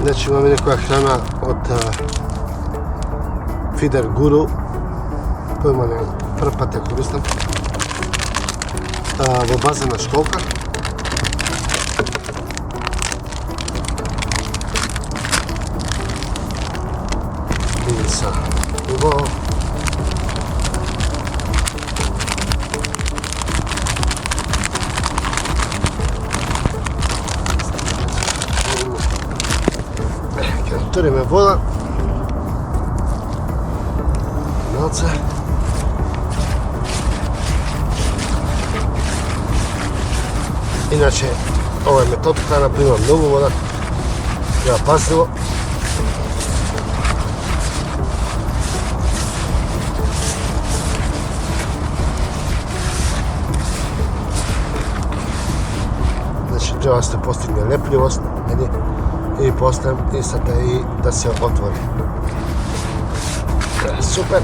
Значи имаме некоја храна од Фидер Гуру, појма не, прв пат ја користам, во базена школка. Види са, убаво. Туриме вода, малце. Иначе, ова е методка, например, многу вода, ја пазливо. Значи, треба да се постигне лепливост, и после истата и да се отвори. Супер!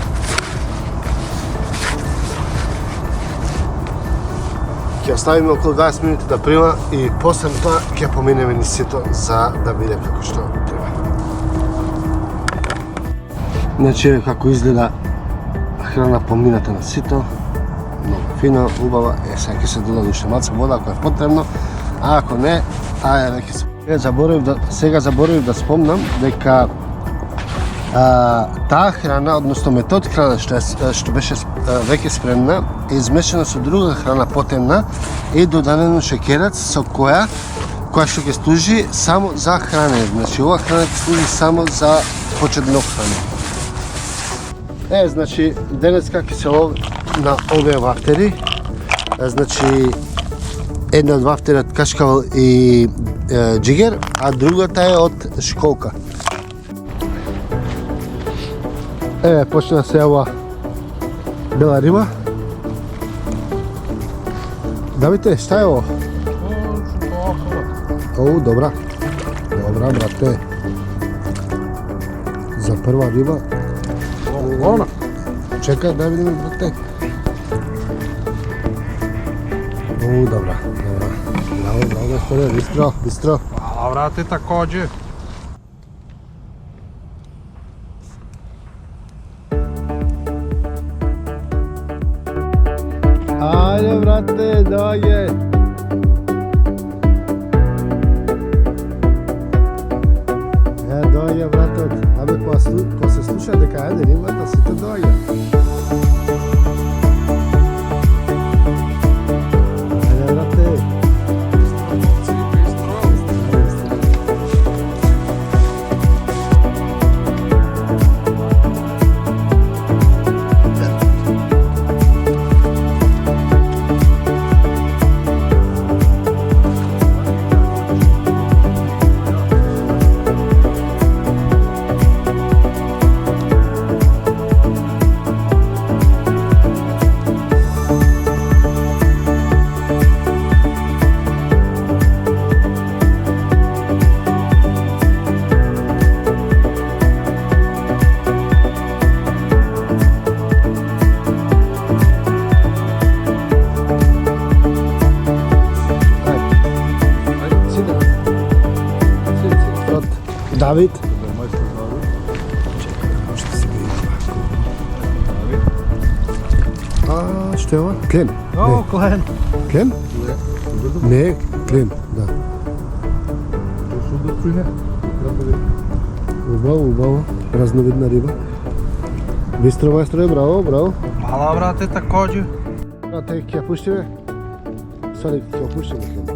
Ќе оставиме околу 20 минути да прима и после тоа ќе поминеме низ сито за да биде како што треба. Значи, како изгледа храна помината на сито. Многу фино, убава. Сега ќе се додаде уште малце вода ако е потребно, а ако не, таа веќе се. Сега заборавив да спомнам дека таа храна, односно метод храна што беше веќе спремна, е измешана со друга храна потемна и додадено шеќерец со која што ќе служи само за хранење. Значи ова храна ќе служи само за почетно хранење. Значи денеска ќе се на овие вафтери. Значи една од вафтери од кашкавал и джигер, а другата е од школка. Почна се ова бела риба. Давите, шта е ово? Оу, добра. Добра, брате. За прва риба. Она. Чекай, да видиме, брате. Оу, добра, добра. Браво, господе, бистро, бистро. Hvala, vrate, takođe. Ajde, brate, dođe. Dođe, brate. Abe, ko se sluša deka ajde ribata, si to dođe. Ajde, brate. David. Што е ова? Клен? O, Клен. Клен? Не, клен, да. Убаво, убаво. Разновидна риба. Бистро, маестро, браво, браво. Hvala, vrate, takođe. Брате, ќе ја пуштиме? Сори, ќе ја пуштиме клен, да.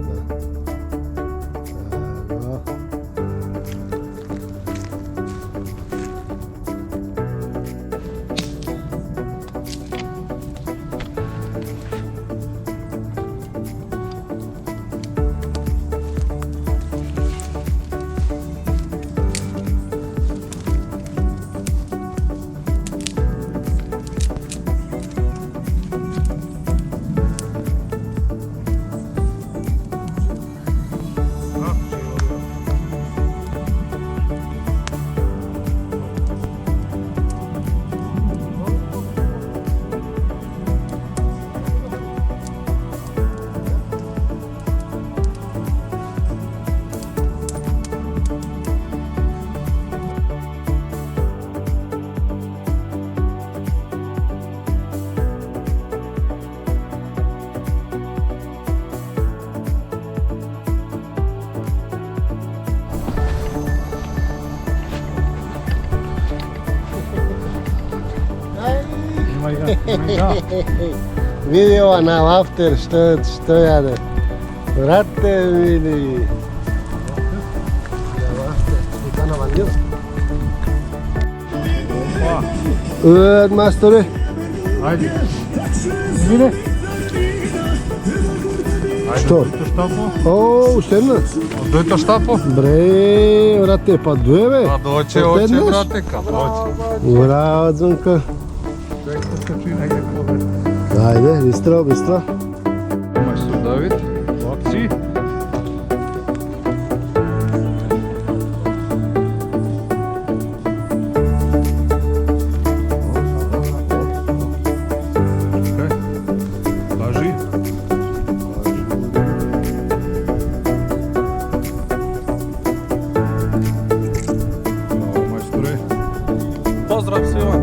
Vidi ova na after što jade. Brate, vidi. Mastore. Ajde. Vidi. Što? Дојто штапо? O, štedna. Дојто штапо? Bre, brate, pa dujeve. Па доќе, оќе, брате, кај доќе. Bravo, Dzonko. Чекай, скачи негде пове. Ajde, bistro, bistro. Мајстор Давид, лапци. Чекај. Кажи. Браво, мајсторе. Поздрав свима.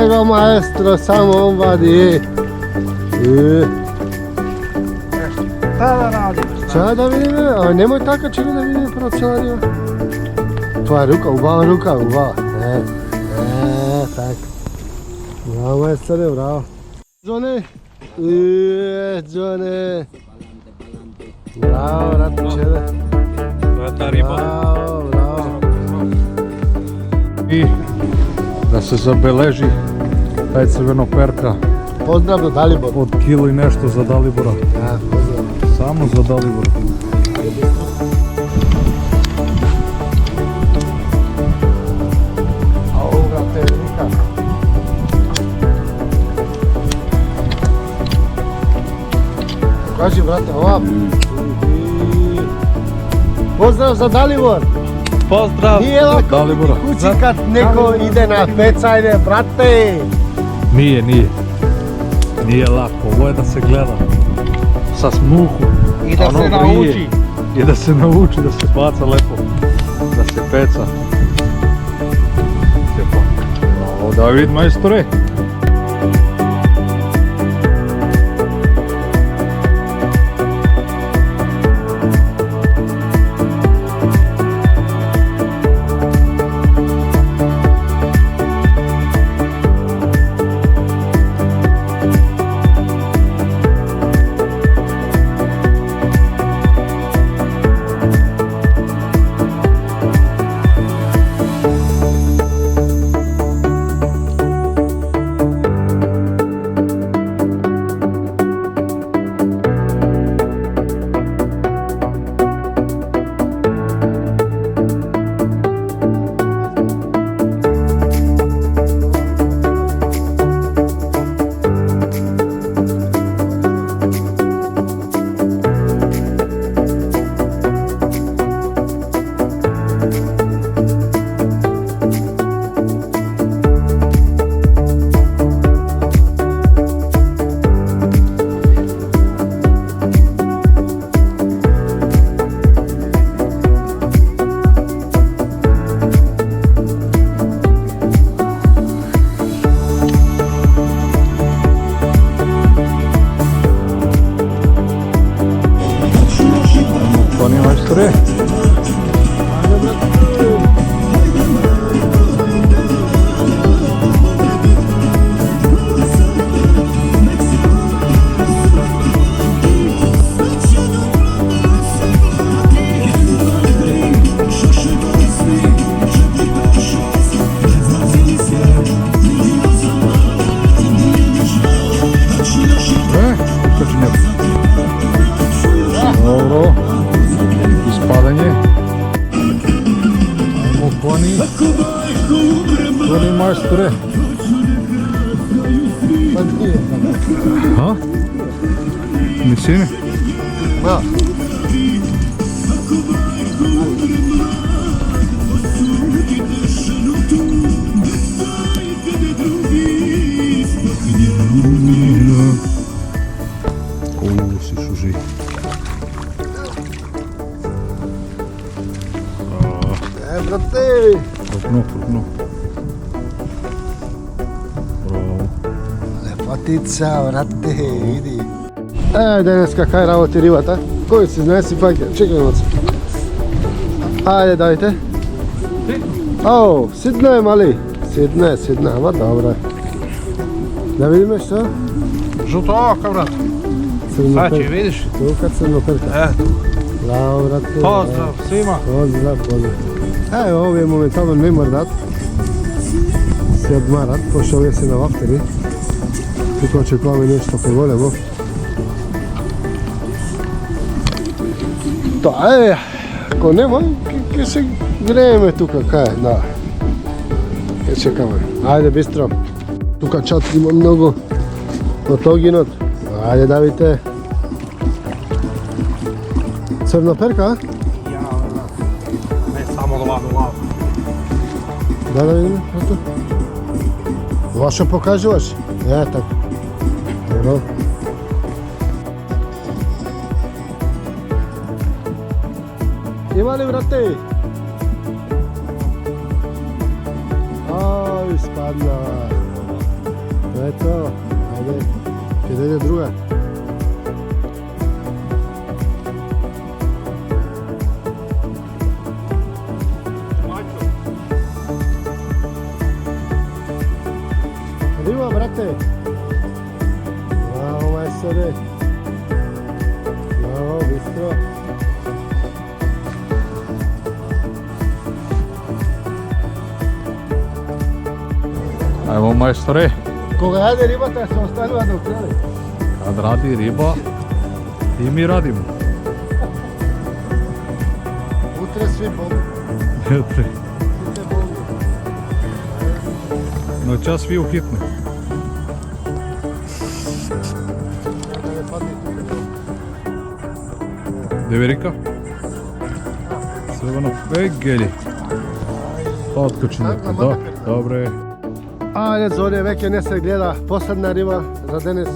Evo maestro, samo on vadi. Šta da radim? Šta da vidim? A nemoj tako čini da vidim prvo šta radio. Tvoja ruka, ubava. Tak. Bravo maestore, bravo. Dzone. Dzone. Bravo, ratničele. To je ta riba. Bravo. I da se zabeleži taj crvenoperka Pozdrav do Dalibor. od kilo i nešto za Dalibora. Ja, pozdrav. Samo za Dalibora. A ovo, brate, ruka. Kaži, brate, ovako. Pozdrav za Dalibor. Pozdrav Nije lako Dalibora. kući kad neko ide na pecajne, brate. Nije. Nije lako, ovo je da se gleda sa smuhu. I da se nauči. I da se nauči da se baca lepo, da se peca. Bravo, David, majstore. Majstore. Dobro. Ispadanje. Ajmo Koni majstore. Pa nije. Ha? Nisi ne? Da. Si šuži. Brate. Krupno. Bravo. Lepotica, brate, vidi. Deneska, kaj ravoti ribata? Koji si znesi pake? Čekaj noc. Ajde, dajte. O, sidne mali. Sidne, ma dobro. Да видиме што? Жуто ока, брат. Значи, видиш? Тука црноперка. Браво, брате. Поздрав свима. Поздрав. Ево, овие моментално не мрдат. Се одмарат, пошто овие се на вафтери. Тука очекуваме нешто поголемо. Тоа е, ако нема, ќе се грееме тука, кај, да. Ќе чекаме. Ајде, бистро. Тука чат има многу од огинот. Ајде, давите. Црна перка, Не само до лав. Да видиме, ето. Ова што покажуваш? Така. Добро. Има ли, брате? Ај, спадна. Ето, ајде, ќе дојде друга. Риба, брате. Браво, мајсторе. Браво, бистро. Ајмо, мајсторе. Кога јаде рибата, се останува до крај. Кад ради риба, и ми радимо. Утре сви болни. Ете, Сите болни. ноќа сви ухитни. Да не падне тука. Деверика? Срвено пегели. Откочи некој, да, добре. Ајде, Зоре, веќе не се гледа последна риба за денес.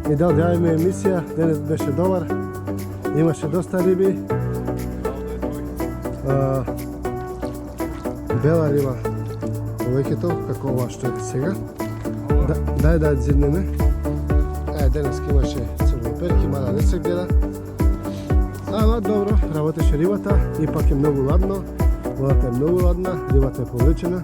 И да одјавиме емисија, денес беше добар. Имаше доста риби. Бела риба повеќето, како ова што е сега. Дај да зиднеме. Денес имаше црноперки, мада не се гледа. Ама добро, работеше рибата, ипак е многу ладно. Водата е многу ладна, рибата е повлечена.